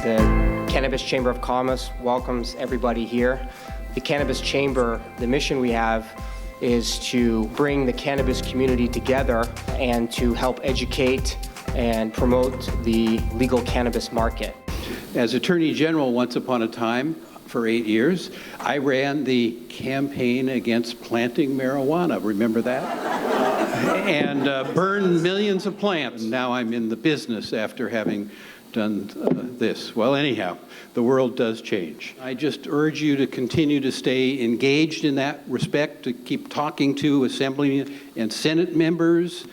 The Cannabis Chamber of Commerce welcomes everybody here. The Cannabis Chamber, the mission we have is to bring the cannabis community together and to help educate and promote the legal cannabis market. As Attorney General once upon a time, for 8 years, I ran the campaign against planting marijuana. Remember that? And burned millions of plants. Now I'm in the business after having done this. Well, anyhow, the world does change. I just urge you to continue to stay engaged in that respect, to keep talking to Assembly and Senate members,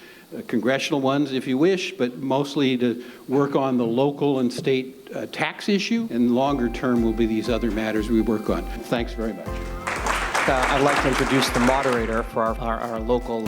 congressional ones if you wish, but mostly to work on the local and state tax issue, and longer term will be these other matters we work on. Thanks very much. I'd like to introduce the moderator for our local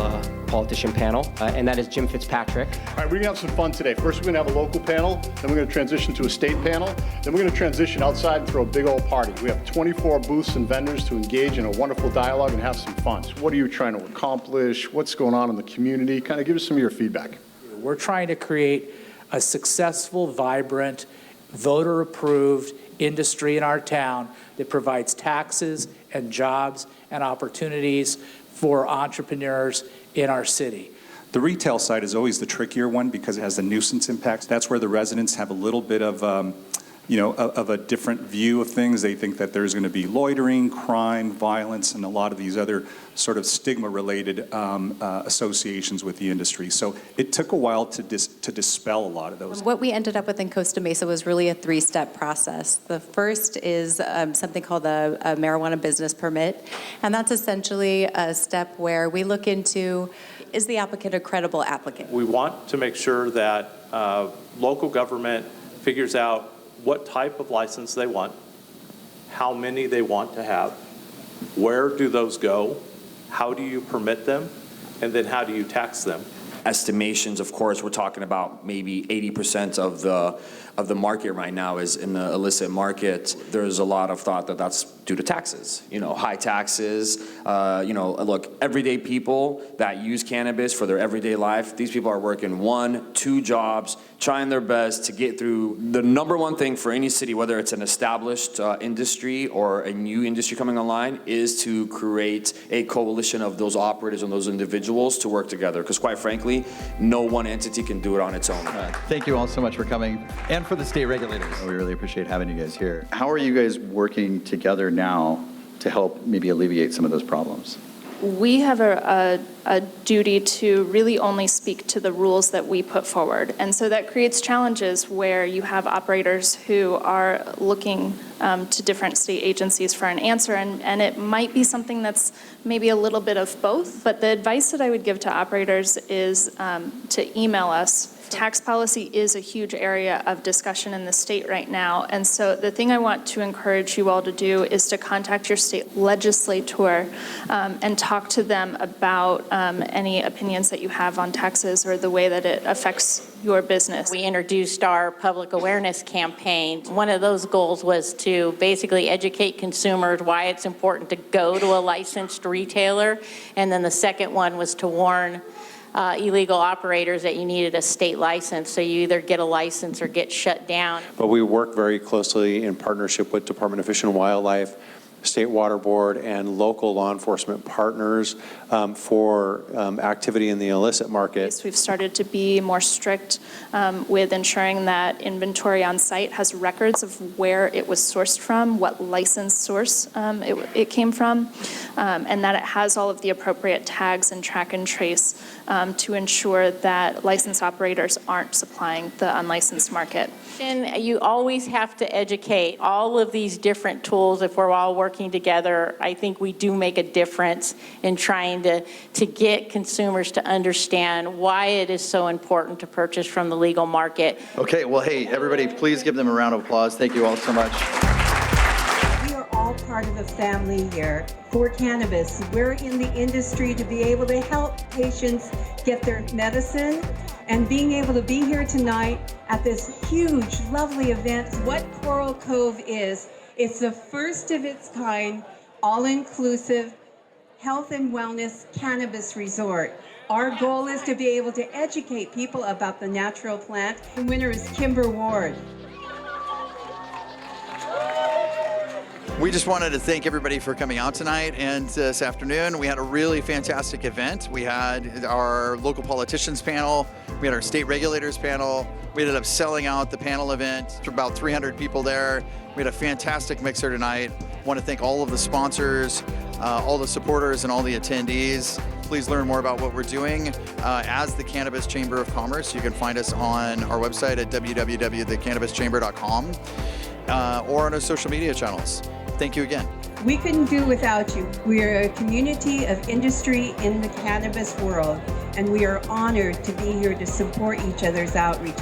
politician panel, and that is Jim Fitzpatrick. All right, we're going to have some fun today. First, we're going to have a local panel, then we're going to transition to a state panel, then we're going to transition outside and throw a big old party. We have 24 booths and vendors to engage in a wonderful dialogue and have some fun. So what are you trying to accomplish? What's going on in the community? Kind of give us some of your feedback. We're trying to create a successful, vibrant, voter-approved industry in our town that provides taxes and jobs and opportunities for entrepreneurs in our city. The retail side is always the trickier one because it has the nuisance impacts. That's where the residents have a little bit of, of a different view of things. They think that there's going to be loitering, crime, violence, and a lot of these other sort of stigma-related associations with the industry. So it took a while to dispel a lot of those. What we ended up with in Costa Mesa was really a three-step process. The first is something called a marijuana business permit, and that's essentially a step where we look into, is the applicant a credible applicant? We want to make sure that local government figures out what type of license they want, how many they want to have, where do those go, how do you permit them, and then how do you tax them. Estimations, of course, we're talking about maybe 80% of the market right now is in the illicit market. There's a lot of thought that that's due to taxes, high taxes. Look, everyday people that use cannabis for their everyday life, these people are working 1, 2 jobs, trying their best to get through. The number one thing for any city, whether it's an established industry or a new industry coming online, is to create a coalition of those operators and those individuals to work together. Because quite frankly, no one entity can do it on its own. Thank you all so much for coming, and for the state regulators. We really appreciate having you guys here. How are you guys working together now to help maybe alleviate some of those problems? We have a duty to really only speak to the rules that we put forward. And so that creates challenges where you have operators who are looking to different state agencies for an answer, and it might be something that's maybe a little bit of both. But the advice that I would give to operators is to email us. Tax policy is a huge area of discussion in the state right now. And so the thing I want to encourage you all to do is to contact your state legislator and talk to them about any opinions that you have on taxes or the way that it affects your business. We introduced our public awareness campaign. One of those goals was to basically educate consumers why it's important to go to a licensed retailer. And then the second one was to warn illegal operators that you needed a state license, so you either get a license or get shut down. But we work very closely in partnership with Department of Fish and Wildlife, State Water Board, and local law enforcement partners for activity in the illicit market. We've started to be more strict with ensuring that inventory on site has records of where it was sourced from, what licensed source it came from, and that it has all of the appropriate tags and track and trace to ensure that licensed operators aren't supplying the unlicensed market. And you always have to educate. All of these different tools, if we're all working together, I think we do make a difference in trying to get consumers to understand why it is so important to purchase from the legal market. Okay, well, hey, everybody, please give them a round of applause. Thank you all so much. We are all part of a family here for cannabis. We're in the industry to be able to help patients get their medicine, and being able to be here tonight at this huge, lovely event. What Coral Cove is, it's the first of its kind, all-inclusive health and wellness cannabis resort. Our goal is to be able to educate people about the natural plant. The winner is Kimber Ward. We just wanted to thank everybody for coming out tonight and this afternoon. We had a really fantastic event. We had our local politicians panel. We had our state regulators panel. We ended up selling out the panel event. About 300 people there. We had a fantastic mixer tonight. I want to thank all of the sponsors, all the supporters, and all the attendees. Please learn more about what we're doing as the Cannabis Chamber of Commerce. You can find us on our website at www.TheCannabisChamber.com or on our social media channels. Thank you again. We couldn't do without you. We are a community of industry in the cannabis world, and we are honored to be here to support each other's outreach.